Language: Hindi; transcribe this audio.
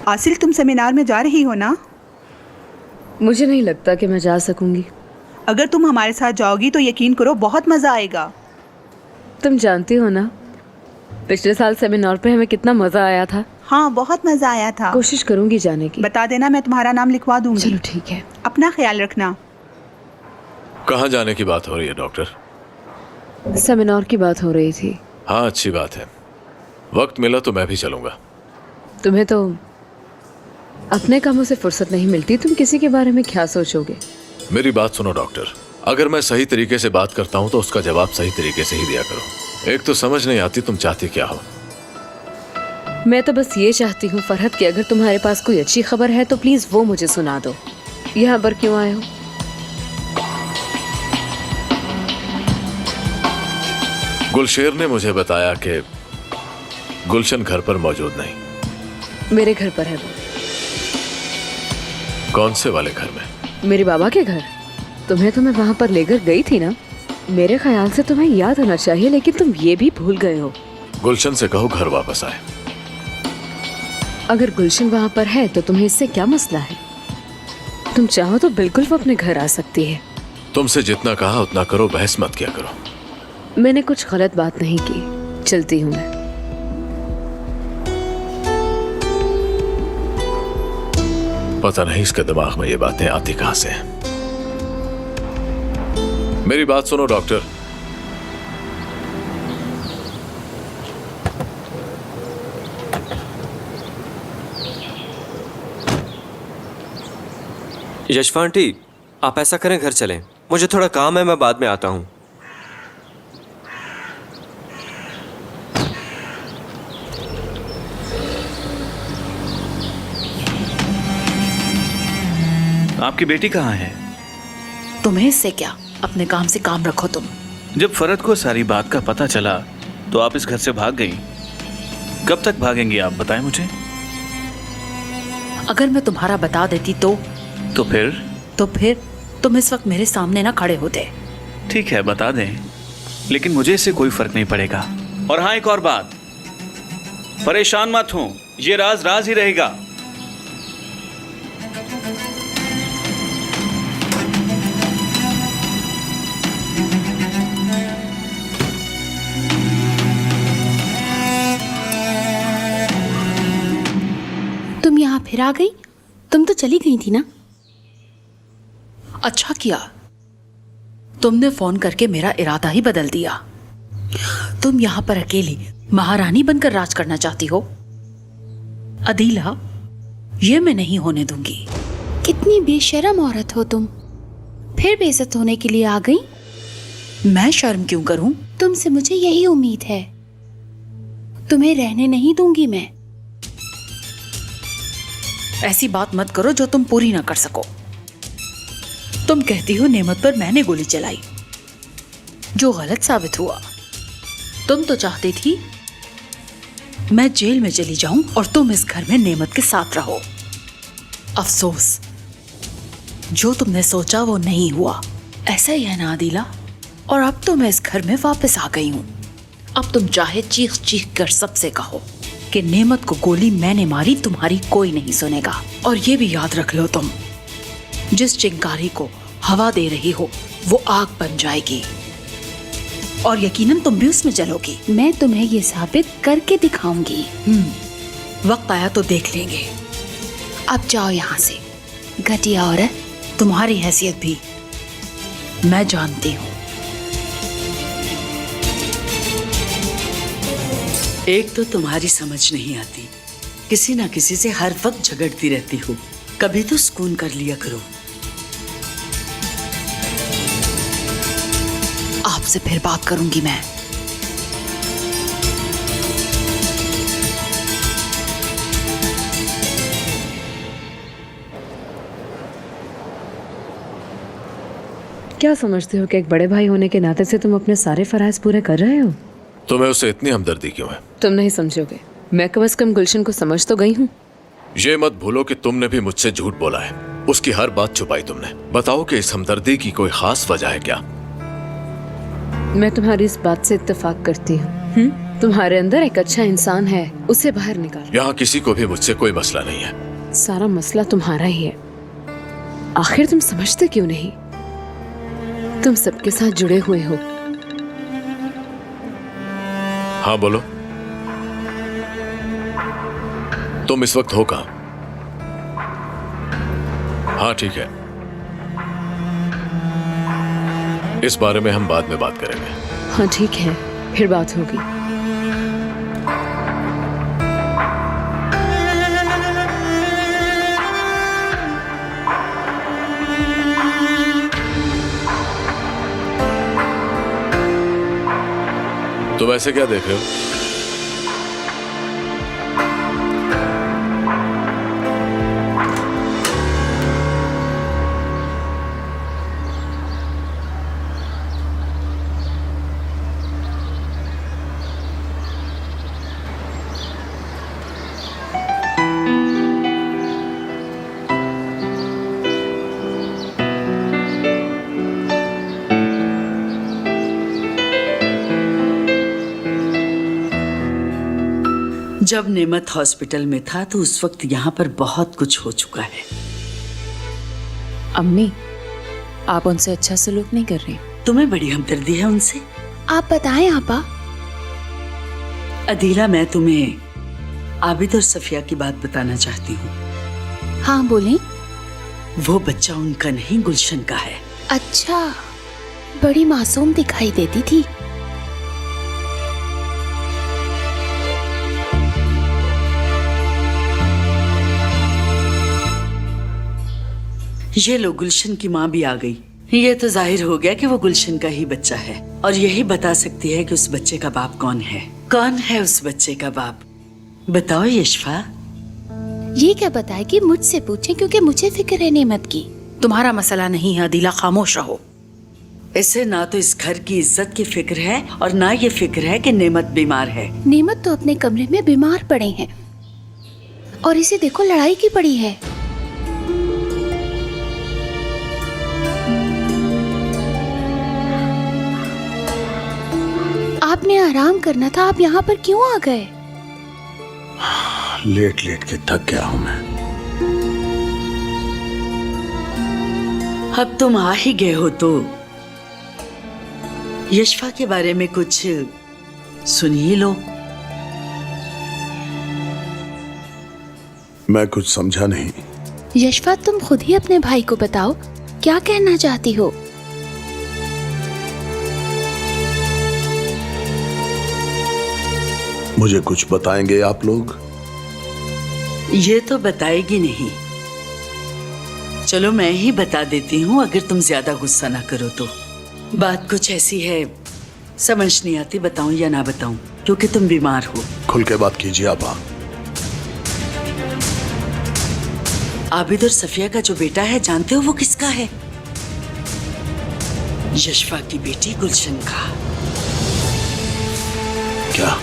आसिल, तुम सेमिनार में जा रही हो ना? मुझे नहीं लगता कि मैं जा सकूंगी। अगर तुम हमारे साथ जाओगी तो यकीन करो बहुत मज़ा आएगा। तुम जानती हो ना, पिछले साल सेमिनार पे हमें कितना मजा आया था। हाँ, बहुत मज़ा आया था। कोशिश करूंगी जाने की। बता देना, मैं तुम्हारा नाम लिखवा दूंगी। चलो ठीक है। अपना ख्याल रखना। कहाँ जाने की बात हो रही है डॉक्टर? सेमिनार की बात हो रही थी। हाँ, अच्छी बात है। वक्त मिला तो मैं भी चलूंगा। तुम्हें तो अपने कामों से फुर्सत नहीं मिलती, तुम किसी के बारे में क्या सोचोगे? मेरी बात सुनो डॉक्टर, अगर मैं सही तरीके से बात करता हूँ तो उसका जवाब सही तरीके से ही दिया करो। एक तो समझ नहीं आती तुम चाहती क्या हो। मैं तो बस ये चाहती हूँ फरहत कि अगर तुम्हारे पास कोई अच्छी खबर है तो प्लीज वो मुझे सुना दो। यहाँ पर क्यों आए हो? गुलशेर ने मुझे बताया कि गुलशन घर पर मौजूद नहीं। मेरे घर पर है वो। कौन से वाले घर में? मेरे बाबा के घर। तुम्हें तो मैं वहाँ पर लेकर गई थी ना। मेरे ख्याल से तुम्हें याद होना चाहिए, लेकिन तुम ये भी भूल गए हो। गुलशन से कहो घर वापस आए। अगर गुलशन वहाँ पर है तो तुम्हें इससे क्या मसला है? तुम चाहो तो बिल्कुल वो अपने घर आ सकती है। तुमसे जितना कहा उतना करो, बहस मत किया करो। मैंने कुछ गलत बात नहीं की। चलती हूँ मैं। पता नहीं इसके दिमाग में ये बातें आती कहां से हैं। मेरी बात सुनो डॉक्टर, यशफा आंटी, आप ऐसा करें घर चलें, मुझे थोड़ा काम है, मैं बाद में आता हूँ। आपकी बेटी कहाँ है? तुम्हें इससे क्या, अपने काम से काम रखो तुम। जब फरहत को सारी बात का पता चला तो आप इस घर से भाग गई। कब तक भागेंगी आप, बताएं मुझे। अगर मैं तुम्हारा बता देती तो फिर तुम इस वक्त मेरे सामने ना खड़े होते। ठीक है, बता दें, लेकिन मुझे इससे कोई फर्क नहीं पड़ेगा। और हाँ, एक और बात, परेशान मत हो, ये राज राज ही रहेगा। तुम यहाँ फिर आ गई? तुम तो चली गई थी ना। अच्छा किया, तुमने फोन करके मेरा इरादा ही बदल दिया। तुम यहाँ पर अकेली महारानी बनकर राज करना चाहती हो। अदीला, ये मैं नहीं होने दूंगी। कितनी बेशर्म औरत हो तुम, फिर बेइज्जत होने के लिए आ गई। मैं शर्म क्यों करूं? तुमसे मुझे यही उम्मीद है। तुम्हें रहने नहीं दूंगी मैं। ऐसी बात मत करो जो तुम पूरी ना कर सको। तुम कहती हो नेमत पर मैंने गोली चलाई, जो गलत साबित हुआ। तुम तो चाहती थी मैं जेल में चली जाऊं और तुम इस घर में नेमत के साथ रहो। अफसोस, जो तुमने सोचा वो नहीं हुआ। ऐसा ही है ना आदिला? और अब तो मैं इस घर में वापस आ गई हूं। अब तुम चाहे चीख चीख कर सबसे कहो कि नेमत को गोली मैंने मारी, तुम्हारी कोई नहीं सुनेगा। और ये भी याद रख लो, तुम जिस चिंगारी को हवा दे रही हो वो आग बन जाएगी और यकीनन तुम भी उसमें जलोगी। मैं तुम्हें ये साबित करके दिखाऊंगी। वक्त आया तो देख लेंगे। अब जाओ यहाँ से, घटिया औरत। तुम्हारी हैसियत भी मैं जानती हूँ। एक तो तुम्हारी समझ नहीं आती, किसी ना किसी से हर वक्त झगड़ती रहती हो। कभी तो सुकून कर लिया करो। आपसे फिर बात करूंगी मैं। क्या समझते हो कि एक बड़े भाई होने के नाते से तुम अपने सारे फराइज पूरे कर रहे हो? तुम्हें उससे इतनी हमदर्दी क्यों है? तुम नहीं समझोगे। मैं कम से कम गुलशन को समझ तो गई हूँ। ये मत भूलो कि तुमने भी मुझसे झूठ बोला है। उसकी हर बात छुपाई तुमने। बताओ कि इस हमदर्दी की कोई खास वजह है क्या? मैं तुम्हारी इस बात से इत्तेफाक करती हूँ। तुम्हारे अंदर एक अच्छा इंसान है, उसे बाहर निकालो। यहाँ किसी को भी मुझसे कोई मसला नहीं है। सारा मसला तुम्हारा ही है। आखिर तुम समझते क्यों नहीं? तुम सबके साथ जुड़े हुए हो। हाँ बोलो, तुम इस वक्त हो कहाँ? हाँ ठीक है, इस बारे में हम बाद में बात करेंगे। हाँ ठीक है, फिर बात होगी। तुम ऐसे क्या देख रहे हो? जब नेमत हॉस्पिटल में था तो उस वक्त यहाँ पर बहुत कुछ हो चुका है। अम्मी, आप उनसे अच्छा सलूक नहीं कर रही। तुम्हें बड़ी हमदर्दी है उनसे। आप बताएं आपा। अदीला, मैं तुम्हें आबिद और सफिया की बात बताना चाहती हूँ। हाँ बोलें। वो बच्चा उनका नहीं, गुलशन का है। अच्छा, बड़ी मासूम दिखाई देती थी। ये लो, गुलशन की माँ भी आ गई। ये तो जाहिर हो गया कि वो गुलशन का ही बच्चा है और यही बता सकती है कि उस बच्चे का बाप कौन है। कौन है उस बच्चे का बाप? बताओ यशफा। ये क्या बताए कि मुझसे पूछें, क्योंकि मुझे फिक्र है नेमत की। तुम्हारा मसला नहीं है अदीला, खामोश रहो। इसे ना तो इस घर की इज्जत की फिक्र है और ना ये फिक्र है कि नेमत बीमार है। नेमत तो अपने कमरे में बीमार पड़े हैं और इसे देखो लड़ाई की पड़ी है। आपने आराम करना था, आप यहाँ पर क्यों आ गए? लेट लेट के थक गया हूं मैं। अब तुम आ ही गए हो तो यशफा के बारे में कुछ सुन ही लो। मैं कुछ समझा नहीं। यशफा, तुम खुद ही अपने भाई को बताओ, क्या कहना चाहती हो? मुझे कुछ बताएंगे आप लोग? ये तो बताएगी नहीं। चलो मैं ही बता देती हूँ, अगर तुम ज्यादा गुस्सा ना करो तो। बात कुछ ऐसी है, समझ नहीं आती बताऊं या ना बताऊं, क्योंकि तुम बीमार हो। खुल के बात कीजिए आपा। आबिद और सफिया का जो बेटा है, जानते हो वो किसका है? यशफा की बेटी गुलशन का। क्या?